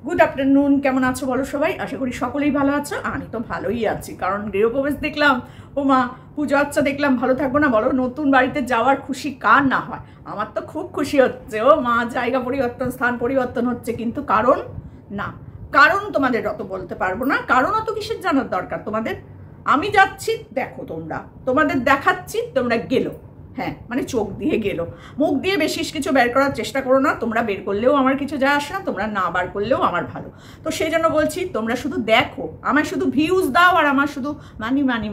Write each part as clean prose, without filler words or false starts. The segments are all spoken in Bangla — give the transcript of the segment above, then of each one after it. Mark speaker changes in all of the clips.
Speaker 1: গুড আফটারনুন, কেমন আছো বলো সবাই? আশা করি সকলেই ভালো আছো। আমি তো ভালোই আছি, কারণ গৃহপ্রবেশ দেখলাম, ও মা পুজো আচ্ছা দেখলাম, ভালো থাকবো না বলো? নতুন বাড়িতে যাওয়ার খুশি কার না হয়? আমার তো খুব খুশি হচ্ছে। ও মা, জায়গা পরিবর্তন, স্থান পরিবর্তন হচ্ছে, কিন্তু কারণ না, কারণ তোমাদের অত বলতে পারবো না। কারণ অত কিসের জানার দরকার তোমাদের? আমি যাচ্ছি, দেখো তোমরা, তোমাদের দেখাচ্ছি, তোমরা গেলো। হ্যাঁ, মানে চোখ দিয়ে গেল, মুখ দিয়ে বেশি কিছু বের করার চেষ্টা করো না। তোমরা বের করলেও আমার কিছু যায় আসে না, তোমরা না বার করলেও আমার ভালো। তো সেই জন্য বলছি, তোমরা শুধু দেখো, আমার শুধু ভিউজ দাও, আর আমার শুধু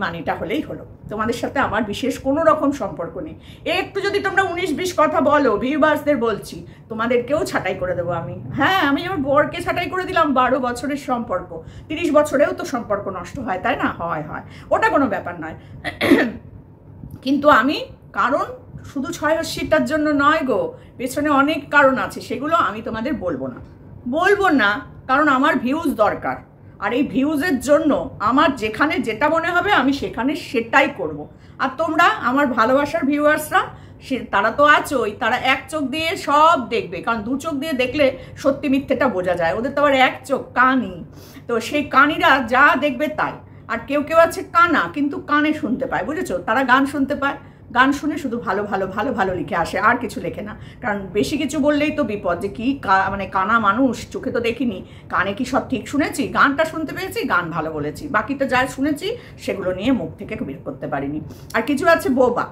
Speaker 1: মানিটা হলেই হলো। তোমাদের সাথে আমার বিশেষ কোনো রকম সম্পর্ক নেই। একটু যদি তোমরা 19-20 কথা বলো, ভিউয়ার্সদের বলছি, তোমাদেরকেও ছাঁটাই করে দেবো আমি। হ্যাঁ, আমি আমার বরকে ছাঁটাই করে দিলাম। 12 বছরের সম্পর্ক, 30 বছরেও তো সম্পর্ক নষ্ট হয়, তাই না? হয়, ওটা কোনো ব্যাপার নয়। কিন্তু আমি, কারণ শুধু 680টার জন্য নয় গো, পেছনে অনেক কারণ আছে, সেগুলো আমি তোমাদের বলবো না, কারণ আমার ভিউজ দরকার। আর এই ভিউজের জন্য আমার যেখানে যেটা মনে হবে আমি সেখানে সেটাই করব। আর তোমরা আমার ভালোবাসার ভিউয়ার্সরা, তারা তো আছোই, তারা এক চোখ দিয়ে সব দেখবে, কারণ দু চোখ দিয়ে দেখলে সত্যি মিথ্যেটা বোঝা যায়। ওদের তো আবার এক চোখ, কানি, তো সেই কানিরা যা দেখবে তাই। আর কেউ আছে কানা, কিন্তু কানে শুনতে পায়, বুঝেছো? তারা গান শুনতে পায়, গান শুনে শুধু ভালো লিখে আসে, আর কিছু লেখে না। কারণ বেশি কিছু বললেই তো বিপদ, যে কি মানে কানা মানুষ, চোখে তো দেখিনি, কানে কি সব ঠিক শুনেছি? গানটা শুনতে পেয়েছি, গান ভালো বলেছি, বাকিটা যা শুনেছি সেগুলো নিয়ে মুখ থেকে বের করতে পারিনি। আর কিছু আছে বোবা,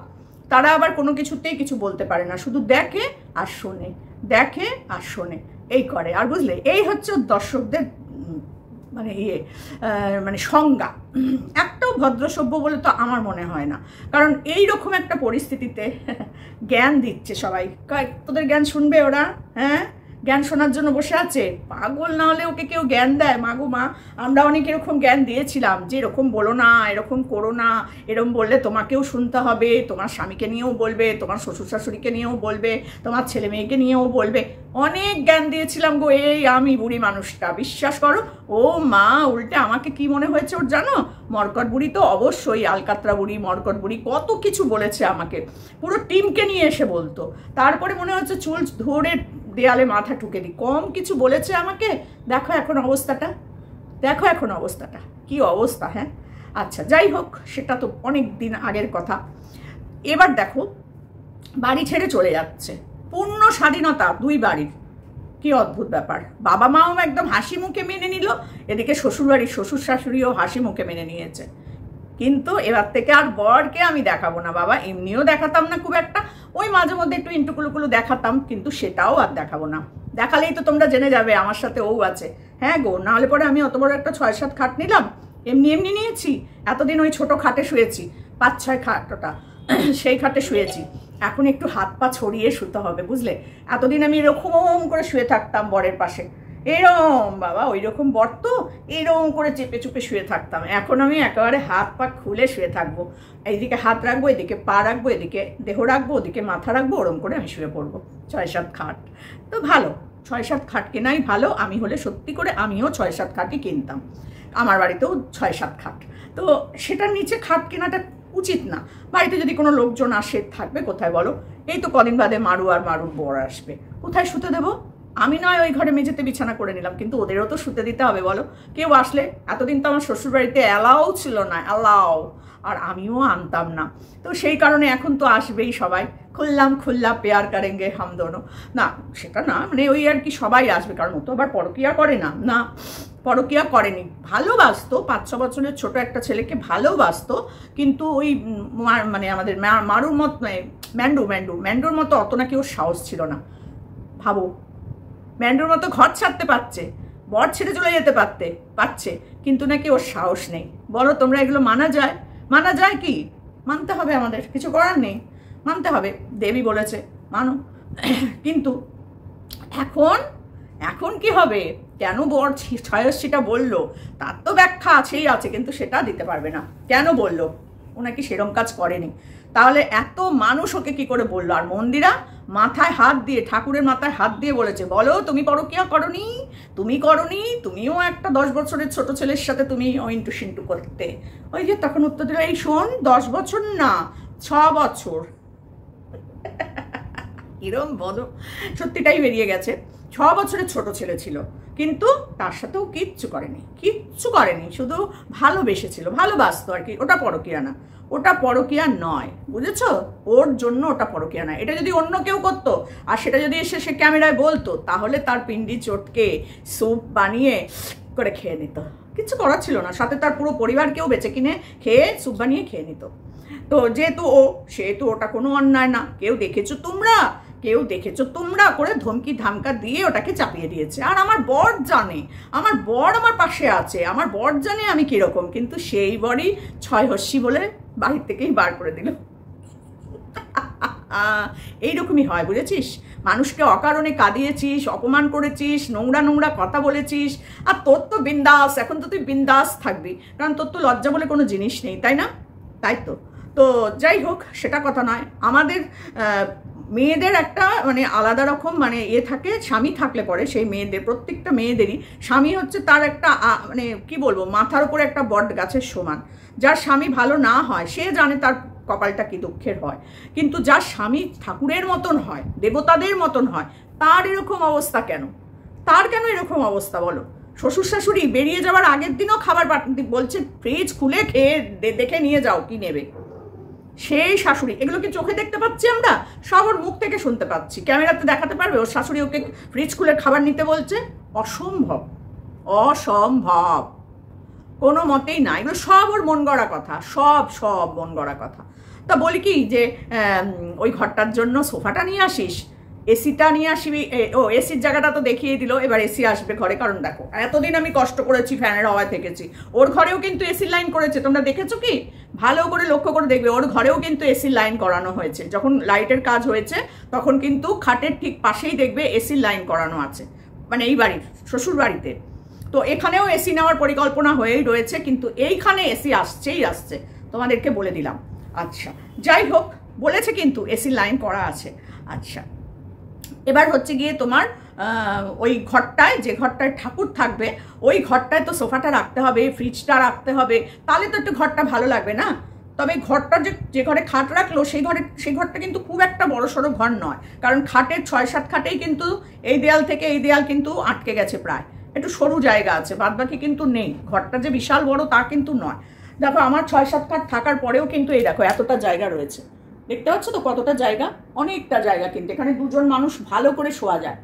Speaker 1: তারা আবার কোনো কিছুতেই কিছু বলতে পারে না, শুধু দেখে আর শোনে, এই করে। আর বুঝলে, এই হচ্ছে দর্শকদের মানে সংজ্ঞা। একটাও ভদ্রসভ্য বলে তো আমার মনে হয় না। কারণ এই রকম একটা পরিস্থিতিতে জ্ঞান দিচ্ছে সবাই, তোদের জ্ঞান শুনবে ওরা? হ্যাঁ, জ্ঞান শোনার জন্য বসে আছে। পাগল না হলে ওকে কেউ জ্ঞান দেয়? মাগো মা, আমরা অনেক এরকম জ্ঞান দিয়েছিলাম, যে এরকম বলো না, এরকম করো না, এরকম বললে তোমাকেও শুনতে হবে, তোমার স্বামীকে নিয়েও বলবে, তোমার শ্বশুর শাশুড়িকে নিয়েও বলবে, তোমার ছেলে মেয়েকে নিয়েও বলবে। অনেক জ্ঞান দিয়েছিলাম গো, এই আমি বুড়ি মানুষটা, বিশ্বাস করো। ও মা, উল্টে আমাকে কি মনে হয়েছে ওর জানো? মরকট বুড়ি তো অবশ্যই, আলকাতরা বুড়ি, মরকট বুড়ি, কত কিছু বলেছে আমাকে, পুরো টিমকে নিয়ে এসে বলতো। তারপরে মনে হচ্ছে চুল ধরে দেয়ালে মাথা ঠুকে দিই, কম কিছু বলেছে আমাকে। দেখো এখন অবস্থাটা কি অবস্থা। হ্যাঁ, আচ্ছা, যাই হোক, সেটা তো অনেক দিন আগের কথা। এবার দেখো, বাড়ি ছেড়ে চলে যাচ্ছে, পূর্ণ স্বাধীনতা দুই বাড়ির। কি অদ্ভুত ব্যাপার। বাবা মাও একদম হাসি মুখে মেনে নিল, এদিকে শ্বশুরবাড়ির শ্বশুর শাশুড়িও হাসি মুখে মেনে নিয়েছে। কিন্তু এবার থেকে আর বরকে আমি দেখাবো না বাবা, এমনিও দেখাতাম না খুব একটা, ওই মাঝে মধ্যে একটু ইন্টুকুলুকুলু দেখাতাম, কিন্তু সেটাও আর দেখাবো না। দেখালেই তো তোমরা জেনে যাবে আমার সাথে ও আছে। হ্যাঁ গো, নাহলে পরে আমি অত বড় একটা 6-7 খাট নিলাম, এমনি নিয়েছি। এতদিন ওই ছোট খাটে শুয়েছি, 5-6 খাটটা, সেই খাটে শুয়েছি। এখন একটু হাত পা ছড়িয়ে শুতে হবে, বুঝলে? এতদিন আমি এরকম করে শুয়ে থাকতাম বরের পাশে, এরম বাবা, ওই রকম বর তো, এরকম করে চেপে চুপে শুয়ে থাকতাম। এখন আমি একেবারে হাত পা খুলে শুয়ে থাকবো, এইদিকে হাত রাখবো, এদিকে পা রাখবো, এদিকে দেহ রাখবো, ওদিকে মাথা রাখবো, ওরম করে আমি শুয়ে পড়বো। 6-7 খাট তো ভালো, 6-7 খাট কেনাই ভালো। আমি হলে সত্যি করে আমিও 6-7 খাটই কিনতাম, আমার বাড়িতেও 6-7 খাট। তো সেটার নিচে খাট কেনাটা উচিত না। বাড়িতে যদি কোনো লোকজন আসে, থাকবে কোথায় বলো? এই তো কদিন বাদে মারু আর মারুর বর আসবে, কোথায় শুতে দেবো? আমি নয় ওই ঘরে মেঝেতে বিছানা করে নিলাম, কিন্তু ওদেরও তো শুতে দিতে হবে বলো। কেউ আসলে, এতদিন তো আমার শ্বশুরবাড়িতে অ্যালাউ ছিল না, আর আমিও আনতাম না। তো সেই কারণে এখন তো আসবেই সবাই, খুল্লা পেয়ার কারেঙ্গে হাম দোনো। না, সেটা না, মানে ওই আর কি, সবাই আসবে, কারণ ও তো আবার পরকিয়া করে না, পরকিয়া করেনি, ভালোবাসতো। 5-6 বছরের ছোট একটা ছেলেকে ভালোবাসতো, কিন্তু ওই মানে আমাদের মারুর মত, ম্যান্ডুর মতো অত নাকি ওর সাহস ছিল না। ভাবো, ম্যান্ডুর মতো ঘর ছাড়তে পারছে, বর ছেড়ে চলে যেতে পারছে, কিন্তু নাকি ওর সাহস নেই। বলো তোমরা, এগুলো মানা যায় কি? মানতে হবে, আমাদের কিছু করার নেই, মানতে হবে। দেবী বলেছে মানো। কিন্তু এখন কি হবে? কেন বর 680টা বললো, তার তো ব্যাখ্যা আছে, কিন্তু সেটা দিতে পারবে না। কেন বললো? ও নাকি সেরম কাজ করেনি। তাহলে এত মানুষ ওকে কি করে বললো? আর মন্দিরা মাথায় হাত দিয়ে, ঠাকুরের মাথায় হাত দিয়ে বলেছে, বলো তুমি পরকিয়া করনি, তুমিও একটা 10 বছরের ছোট ছেলের সাথে তুমি ইন্টু সিন্টু করতে। ওই যে তখন উত্তর দিল, এই শোন, 10 বছর না, 6 বছর। এরম বলো, সত্যিটাই বেরিয়ে গেছে। 6 বছরের ছোট ছেলে ছিল, কিন্তু তার সাথেও কিচ্ছু করেনি, শুধু ভালোবেসেছিল, ভালোবাসতো আর কি। ওটা পরকীয়া না, ওটা পরকীয়া নয়, বুঝেছো? ওর জন্য ওটা পরকীয়া নয়। এটা যদি অন্য কেউ করতো আর সেটা যদি এসে সে ক্যামেরায় বলতো, তাহলে তার পিন্ডি চটকে স্যুপ বানিয়ে করে খেয়ে নিত, কিচ্ছু করার ছিল না। সাথে তার পুরো পরিবারকেও বেঁচে কিনে খেয়ে স্যুপ বানিয়ে খেয়ে নিত। তো যেহেতু সেহেতু ওটা কোনো অন্যায় না। কেউ দেখেছো তোমরা করে ধমকি ধামকা দিয়ে ওটাকে চাপিয়ে দিয়েছে। আর আমার বর জানে, আমার বর আমার পাশে আছে, আমার বর জানে আমি কিরকম, কিন্তু সেই বরই 6 হস্যি বলে বাড়ির থেকেই বার করে দিল। এইরকমই হয়, বুঝেছিস? মানুষকে অকারণে কাঁদিয়েছিস, অপমান করেছিস, নোংরা কথা বলেছিস, আর তোর তো বিন্দাস, এখন তো তুই বিন্দাস থাকবি, কারণ তোর তো লজ্জা বলে কোনো জিনিস নেই, তাই না? তাই তো যাই হোক, সেটা কথা নয়। আমাদের মেয়েদের একটা মানে আলাদা রকম মানে থাকে, স্বামী থাকলে পরে সেই মেয়েদের, প্রত্যেকটা মেয়েদেরই স্বামী হচ্ছে তার একটা মানে কি বলবো, মাথার উপরে একটা বট গাছের সমান। যার স্বামী ভালো না হয় সে জানে তার কপালটা কি দুঃখের হয়, কিন্তু যার স্বামী ঠাকুরের মতন হয়, দেবতাদের মতন হয়, তার এরকম অবস্থা কেন? তার কেন এরকম অবস্থা বলো? শ্বশুর শাশুড়ি বেরিয়ে যাওয়ার আগের দিনও খাবার বলছে ফ্রিজ খুলে খেয়ে দেখে নিয়ে যাও কি নেবে। সেই শাশুড়ি, এগুলো কি চোখে দেখতে পাচ্ছি আমরা? সব ওর মুখ থেকে শুনতে পাচ্ছি। ক্যামেরাতে দেখাতে পারবে ওর শাশুড়ি ওকে ফ্রিজ খুলে খাবার নিতে বলছে? অসম্ভব, কোনো মতেই না। এগুলো সব ওর মন গড়া কথা, সব মন গড়া কথা। তা বলি কি যে ওই ঘরটার জন্য সোফাটা নিয়ে আসিস, এসিটা নিয়ে আসবি। এসির জায়গাটা তো দেখিয়ে দিল, এবার এসি আসবে ঘরে। কারণ দেখো, এতদিন আমি কষ্ট করেছি, ফ্যানের হাওয়ায় থেকেছি। ওর ঘরেও কিন্তু এসির লাইন করেছে, তোমরা দেখেছো কি? ভালো করে লক্ষ্য করে দেখবে, ওর ঘরেও কিন্তু এসির লাইন করানো হয়েছে। যখন লাইটের কাজ হয়েছে তখন কিন্তু খাটের ঠিক পাশেই দেখবে এসির লাইন করানো আছে, মানে এই বাড়ির শ্বশুর বাড়িতে। তো এখানেও এসি নেওয়ার পরিকল্পনা হয়েই রয়েছে, কিন্তু এইখানে এসি আসছে, তোমাদেরকে বলে দিলাম। আচ্ছা, যাই হোক, বলেছে কিন্তু এসির লাইন করা আছে। আচ্ছা, এবার হচ্ছে গিয়ে তোমার ওই ঘরটায়, যে ঘরটায় ঠাকুর থাকবে, ওই ঘরটায় তো সোফাটা রাখতে হবে, ফ্রিজটা রাখতে হবে, তাহলে তো একটু ঘরটা ভালো লাগবে না? তবে ঘরটা যে ঘরে খাট রাখলো সেই ঘরটা কিন্তু খুব একটা বড় সড়ো ঘর নয়, কারণ খাটের 6-7 খাটেই কিন্তু এই দেয়াল থেকে এই দেয়াল কিন্তু আটকে গেছে, প্রায় একটু সরু জায়গা আছে, বাদবাকি কিন্তু নেই। ঘরটা যে বিশাল বড় তা কিন্তু নয়। দেখো, আমার 6-7 খাট থাকার পরেও কিন্তু এই দেখো এতটা জায়গা রয়েছে, দেখতে পাচ্ছ তো কতটা জায়গা? অনেকটা জায়গা, কিন্তু এখানে দুজন মানুষ ভালো করে শোয়া যায়।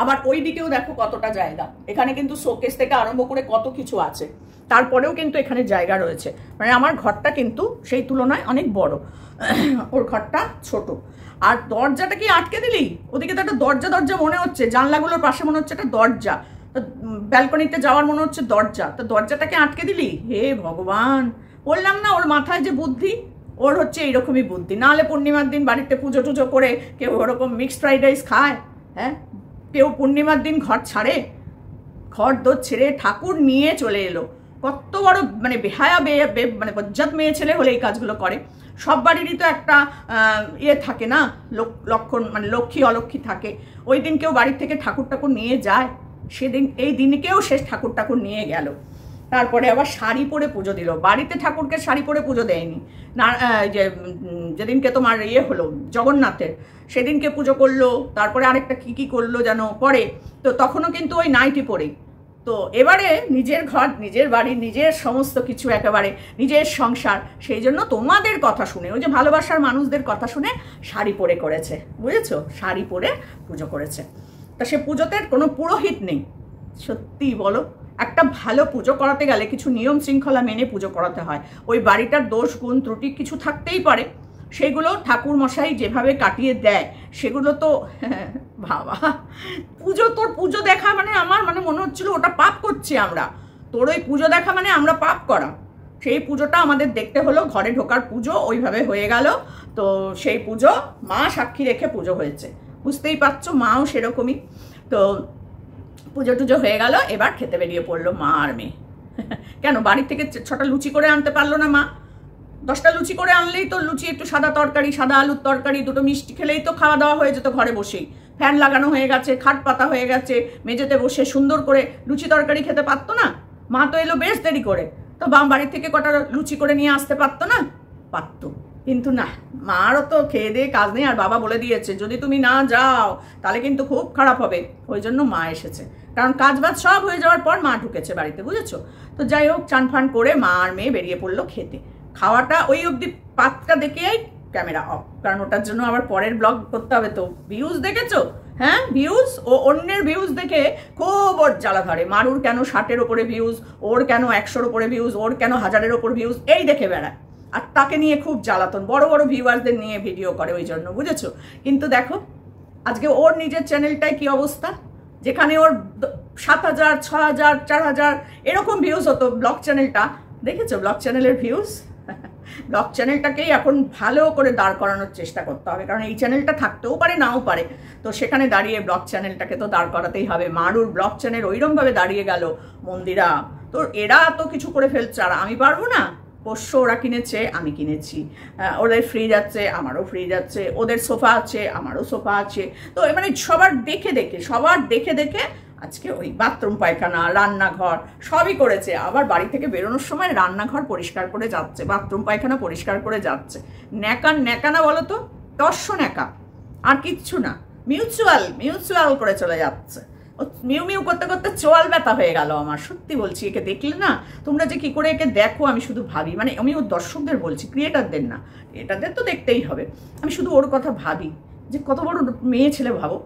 Speaker 1: আবার ওই দিকেও দেখো কতটা জায়গা, এখানে কিন্তু শোকেস থেকে আরম্ভ করে কত কিছু আছে, তারপরেও কিন্তু এখানে জায়গা রয়েছে। মানে আমার ঘরটা কিন্তু সেই তুলনায় অনেক বড়, ওর ঘরটা ছোট। আর দরজাটা কি আটকে দিলি? ওদিকে তো একটা দরজা মনে হচ্ছে, জানলাগুলোর পাশে মনে হচ্ছে একটা দরজা, ব্যালকনিতে যাওয়ার মনে হচ্ছে দরজা, তো দরজাটাকে আটকে দিলি? হে ভগবান, বললাম না ওর মাথায় যে বুদ্ধি, ওর হচ্ছে এইরকমই বুদ্ধি। নাহলে পূর্ণিমার দিন বাড়িতে পুজো টুজো করে কেউ ওরকম মিক্সড ফ্রাইড রাইস খায়? হ্যাঁ, কেউ পূর্ণিমার দিন ঘর ছাড়ে? ঘর দোর ছেড়ে ঠাকুর নিয়ে চলে এলো। কত বড় মানে বেহায়া মানে বজ্জাত মেয়ে ছেলে হলে এই কাজগুলো করে। সব বাড়িরই তো একটা থাকে না, লক্ষণ, মানে লক্ষ্মী অলক্ষ্মী থাকে। ওই দিন কেউ বাড়ির থেকে ঠাকুর নিয়ে যায়? সেদিন, এই দিনকেও শেষ ঠাকুর নিয়ে গেল। তারপরে আবার শাড়ি পরে পুজো দিল। বাড়িতে ঠাকুরকে শাড়ি পরে পুজো দেয়নি না, যেদিনকে তোমার হলো জগন্নাথের, সেদিনকে পুজো করলো। তারপরে আরেকটা কি করলো যেন পরে, তো তখনও কিন্তু ওই নাইটি পরেই। তো এবারে নিজের ঘর, নিজের বাড়ি, নিজের সমস্ত কিছু, একেবারে নিজের সংসার, সেই জন্য তোমাদের কথা শুনে, ওই যে ভালোবাসার মানুষদের কথা শুনে শাড়ি পরে করেছে, বুঝেছো? শাড়ি পরে পুজো করেছে। তা সে পুজোতে কোনো পুরোহিত নেই। সত্যি বলো, একটা ভালো পুজো করাতে গেলে কিছু নিয়ম শৃঙ্খলা মেনে পুজো করাতে হয়। ওই বাড়িটার দোষ গুণ ত্রুটি কিছু থাকতেই পারে, সেগুলো ঠাকুর মশাই যেভাবে কাটিয়ে দেয়, সেগুলো তো বাবা, তোর পুজো দেখা মানে আমার মানে মনে হচ্ছিল ওটা পাপ করছি আমরা। তোর ওই পুজো দেখা মানে আমরা পাপ করা। সেই পুজোটা আমাদের দেখতে হলো, ঘরে ঢোকার পুজো ওইভাবে হয়ে গেল। তো সেই পুজো মা সাক্ষী রেখে পুজো হয়েছে, বুঝতেই পারছো, মাও সেরকমই। তো পুজো টুজো হয়ে গেল, এবার খেতে বেরিয়ে পড়লো মা আর মেয়ে। কেন বাড়ি থেকে 6টা লুচি করে আনতে পারলো না মা? 10টা লুচি করে আনলেই তো, লুচি একটু সাদা তরকারি, সাদা আলুর তরকারি, 2টো মিষ্টি খেলেই তো খাওয়া দাওয়া হয়ে যেত ঘরে বসেই। ফ্যান লাগানো হয়ে গেছে, খাট পাতা হয়ে গেছে, মেঝেতে বসে সুন্দর করে লুচি তরকারি খেতে পারতো না? মা তো এলো বেশ দেরি করে, তো বাড়ি থেকে কটা লুচি করে নিয়ে আসতে পারতো না? পারতো, কিন্তু না, মারও তো খেয়ে দিয়ে কাজ নেই, আর বাবা বলে দিয়েছে যদি তুমি না যাও তাহলে কিন্তু খুব খারাপ হবে, ওই জন্য মা এসেছে। কারণ কাজ বাজ সব হয়ে যাওয়ার পর মা ঢুকেছে বাড়িতে, বুঝেছো? তো যাই হোক, চান ফান করে মা আর মেয়ে বেরিয়ে পড়লো খেতে। খাওয়াটা ওই অবধি পাতটা দেখেই ক্যামেরা অফ, কারণ ওটার জন্য আবার পরের ব্লগ করতে হবে। তো ভিউজ দেখেছো? হ্যাঁ, ভিউজ, ও অন্যের ভিউজ দেখে খুব ওর জ্বালা ধরে। মারুর কেন 60-এর ওপরে ভিউজ, ওর কেন 100-র ওপরে ভিউজ, ওর কেন 1000-এর ওপর ভিউজ, এই দেখে বেড়ায়। আর তাকে নিয়ে খুব জ্বালাতন, বড় বড় ভিউয়ার্সদের নিয়ে ভিডিও করে ওই জন্য, বুঝেছো? কিন্তু দেখো আজকে ওর নিজের চ্যানেলটায় কি অবস্থা, যেখানে ওর 7000, 6000, 4000 এরকম ভিউজ হতো ব্লগ চ্যানেলটা। দেখেছো ব্লগ চ্যানেলের ভিউজ? ব্লগ চ্যানেলটাকেই এখন ভালো করে দাঁড় করানোর চেষ্টা করতে হবে, কারণ এই চ্যানেলটা থাকতেও পারে নাও পারে। তো সেখানে দাঁড়িয়ে ব্লগ চ্যানেলটাকে তো দাঁড় করাতেই হবে। মারুর ব্লগ চ্যানেল ওইরকমভাবে দাঁড়িয়ে গেল, মন্দিরা তো এরা তো কিছু করে ফেলছে, আর আমি পারবো না? পোষ্য ওরা কিনেছে, আমি কিনেছি, ওদের ফ্রিজ আছে, আমারও ফ্রিজ আছে, ওদের সোফা আছে, আমারও সোফা আছে। তো মানে সবার দেখে দেখে আজকে ওই বাথরুম পায়খানা রান্নাঘর সবই করেছে। আবার বাড়ি থেকে বেরোনোর সময় রান্নাঘর পরিষ্কার করে যাচ্ছে, বাথরুম পায়খানা পরিষ্কার করে যাচ্ছে। ন্যাকা না বলো তো, দর্শ ন্যাকা, আর কিচ্ছু না। মিউচুয়াল করে চলে যাচ্ছে। মিউ মিউ করতে করতে চোয়াল ব্যথা হয়ে গেল আমার, সত্যি বলছি। একে দেখলে না তোমরা যে কি করে একে দেখো, আমি শুধু ভাবি, মানে আমি ওর দর্শকদের বলছি, ক্রিয়েটারদের না, ক্রিয়েটারদের তো দেখতেই হবে। আমি শুধু ওর কথা ভাবি যে কত বড় মেয়ে ছেলে, ভাবো।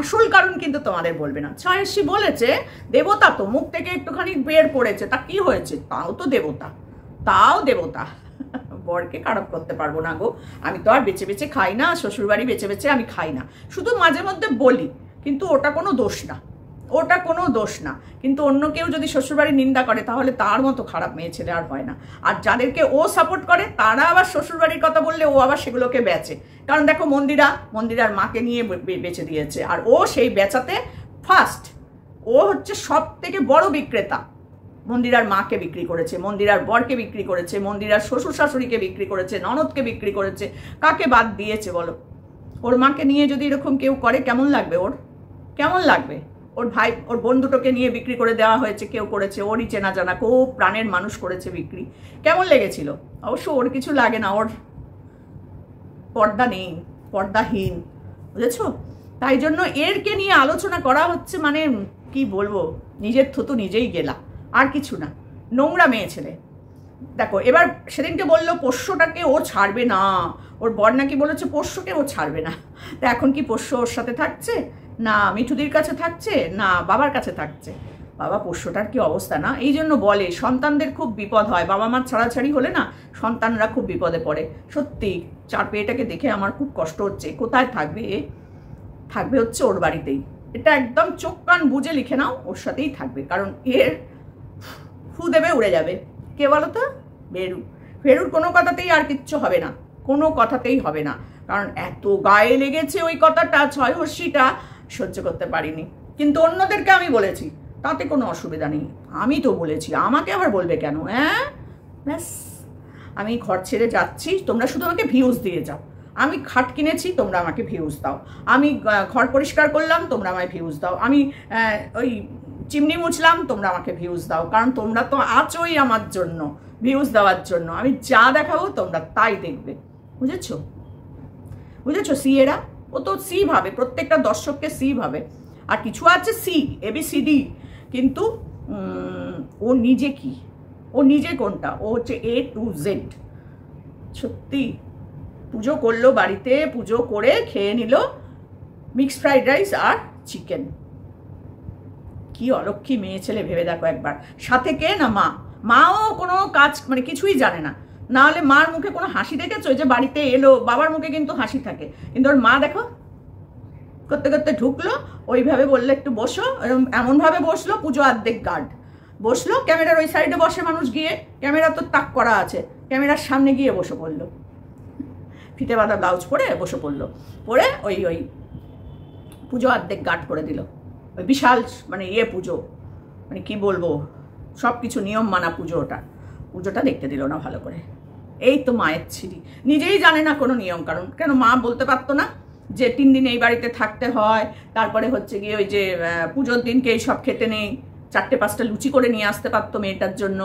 Speaker 1: আসল কারণ কিন্তু তোমাদের বলবে না। ছায়াসী বলেছে দেবতা, তো মুখ থেকে একটুখানি বের পড়েছে, তা কি হয়েছে? তাও দেবতা। বরকে খারাপ করতে পারবো না গো। আমি তো আর বেছে বেছে খাই না, শ্বশুরবাড়ি বেছে বেছে আমি খাই না, শুধু মাঝে মধ্যে বলি, কিন্তু ওটা কোনো দোষ না। কিন্তু অন্য কেউ যদি শ্বশুরবাড়ির নিন্দা করে তাহলে তার মতো খারাপ মেয়ে ছেলে আর হয় না। আর যাদেরকে ও সাপোর্ট করে তারা আবার শ্বশুরবাড়ির কথা বললে ও আবার সেগুলোকে বেচে। কারণ দেখো মন্দিরার মাকে নিয়ে বেচে দিয়েছে, আর ও সেই বেচাতে ফার্স্ট। ও হচ্ছে সব থেকে বড় বিক্রেতা। মন্দিরার মাকে বিক্রি করেছে, মন্দিরার বরকে বিক্রি করেছে, মন্দিরার শ্বশুর শাশুড়িকে বিক্রি করেছে, ননদকে বিক্রি করেছে। কাকে বাদ দিয়েছে বলো? ওর মাকে নিয়ে যদি এরকম কেউ করে কেমন লাগবে? কেমন লাগবে? ওর ভাই, ওর বন্ধুটাকে নিয়ে বিক্রি করে দেওয়া হয়েছে, কেউ করেছে, ওরই চেনা জানা, খুব প্রাণের মানুষ করেছে বিক্রি। কেমন লেগেছিল? অবশ্য ওর কিছু লাগে না, ওর পর্দা নেই, পর্দাহীন, বুঝেছো? তাই জন্য এরকে নিয়ে আলোচনা করা হচ্ছে, মানে কি বলবো, নিজের থুতু নিজেই গেলা, আর কিছু না। নোংরা মেয়ে ছেলে। দেখো এবার সেদিনকে বললো পোষ্যটাকে ও ছাড়বে না, ওর বর নাকি বলেছে পোষ্যকে ও ছাড়বে না। তা এখন কি পোষ্য ওর সাথে থাকছে? না মিঠুদির কাছে থাকছে, না বাবার কাছে থাকছে। বাবা পোষ্যটার কি অবস্থা না? এই জন্য বলে সন্তানদের খুব বিপদ হয়, বাবা মার ছাড়াছাড়ি হলে না সন্তানরা খুব বিপদে পড়ে। সত্যি চার পেয়েটাকে দেখে আমার খুব কষ্ট হচ্ছে। কোথায় থাকবে? থাকবে হচ্ছে ওর বাড়িতেই। এটা একদম চোখ কান বুঝে লিখে নাও, ওর সাথেই থাকবে। কারণ এর ফু দেবে, উড়ে যাবে। কে বলো তো? ফেরুর কোনো কথাতেই আর কিচ্ছু হবে না, কোনো কথাতেই হবে না। কারণ এত গায়ে লেগেছে ওই কথাটা, ছয়হস্যিটা সহ্য করতে পারিনি। কিন্তু অন্যদেরকে আমি বলেছি, তাতে কোনো অসুবিধা নেই। আমি তো বলেছি, আমাকে আবার বলবে কেন? হ্যাঁ, ব্যাস আমি ঘর ছেড়ে যাচ্ছি, তোমরা শুধু আমাকে ভিউজ দিয়ে যাও। আমি খাট কিনেছি, তোমরা আমাকে ভিউজ দাও। আমি ঘর পরিষ্কার করলাম, তোমরা আমায় ভিউজ দাও। আমি ওই চিমনি মুছলাম, তোমরা আমাকে ভিউজ দাও। কারণ তোমরা তো আছোই আমার জন্য, ভিউজ দেওয়ার জন্য। আমি যা দেখাবো তোমরা তাই দেখবে, বুঝেছো? সি এরা, ও তো সি ভাবে, প্রত্যেকটা দর্শককে সি ভাবে। আর কিছু আছে সি, ABCD, কিন্তু ও নিজে কি? ও নিজে কোনটা? ও হচ্ছে A to Z। সত্যি পুজো করলো বাড়িতে, পুজো করে খেয়ে নিল মিক্সড ফ্রাইড রাইস আর চিকেন। কি অলক্ষী মেয়ে ছেলে ভেবে দেখো একবার। সাথে কে? না মাও কোনো কাজ মানে কিছুই জানে না। না হলে মার মুখে কোনো হাসি দেখেছো? যে বাড়িতে এলো, বাবার মুখে কিন্তু হাসি থাকে, কিন্তু ওর মা দেখো করতে করতে ঢুকলো, ওইভাবে বললে একটু বসো, এমনভাবে বসলো, পুজো অর্ধেক গার্ড বসলো, ক্যামেরার ওই সাইডে বসে মানুষ গিয়ে, ক্যামেরা তো তাক করা আছে, ক্যামেরার সামনে গিয়ে বসে পড়লো, ফিতে বাঁধা ব্লাউজ পরে বসে পড়লো, পরে ওই পুজো অর্ধেক গার্ড করে দিল। ওই বিশাল মানে পুজো, মানে কি বলবো, সব কিছু নিয়ম মানা পুজোটা দেখতে দিল না ভালো করে। এই তো মায়ের ছিরি, নিজেই জানে না কোনো নিয়ম কারণ। কেন মা বলতে পারতো না যে 3 দিন এই বাড়িতে থাকতে হয়, তারপরে হচ্ছে গিয়ে ওই যে পুজোর দিনকে এই সব খেতে নেই, 4-5টা লুচি করে নিয়ে আসতে পারতো মেয়েটার জন্য।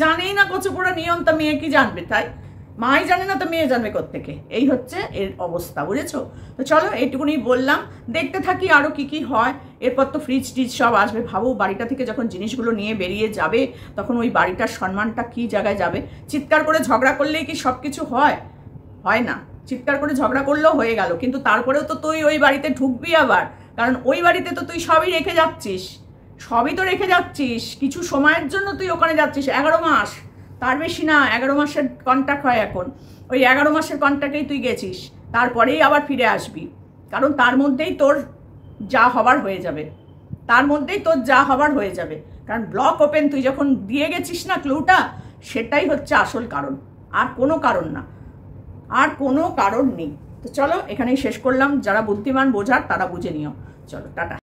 Speaker 1: জানেই না কচুপোড়া নিয়ম, তা মেয়ে কি জানবে? তাই মাই জানে না তো মেয়ে জানবে কোত্থেকে, এই হচ্ছে এর অবস্থা, বুঝেছো? তো চলো এইটুকুনি বললাম, দেখতে থাকি আরও কি কি হয়। এরপর তো ফ্রিজ টিজ সব আসবে। ভাবো বাড়িটা থেকে যখন জিনিসগুলো নিয়ে বেরিয়ে যাবে তখন ওই বাড়িটার সম্মানটা কি জায়গায় যাবে। চিৎকার করে ঝগড়া করলেই কি সব কিছু হয়? হয় না। চিৎকার করে ঝগড়া করলেও হয়ে গেল, কিন্তু তারপরেও তো তুই ওই বাড়িতে ঢুকবি আবার, কারণ ওই বাড়িতে তো তুই সবই রেখে যাচ্ছিস, সবই তো রেখে যাচ্ছিস। কিছু সময়ের জন্য তুই ওখানে যাচ্ছিস, 11 মাস, তার বেশি না, 11 মাসের কন্ট্রাক্ট হয় এখন। ওই 11 মাসের কন্ট্রাক্টেই তুই গেছিস, তারপরেই আবার ফিরে আসবি, কারণ তার মধ্যেই তোর যা হবার হয়ে যাবে, তার মধ্যেই তোর যা হবার হয়ে যাবে। কারণ ব্লক ওপেন তুই যখন দিয়ে গেছিস না ক্লুটা, সেটাই হচ্ছে আসল কারণ, আর কোনো কারণ না, আর কোনো কারণ নেই। তো চলো এখানেই শেষ করলাম, যারা বুদ্ধিমান বোঝার তারা বুঝে নিও। চলো টাটা।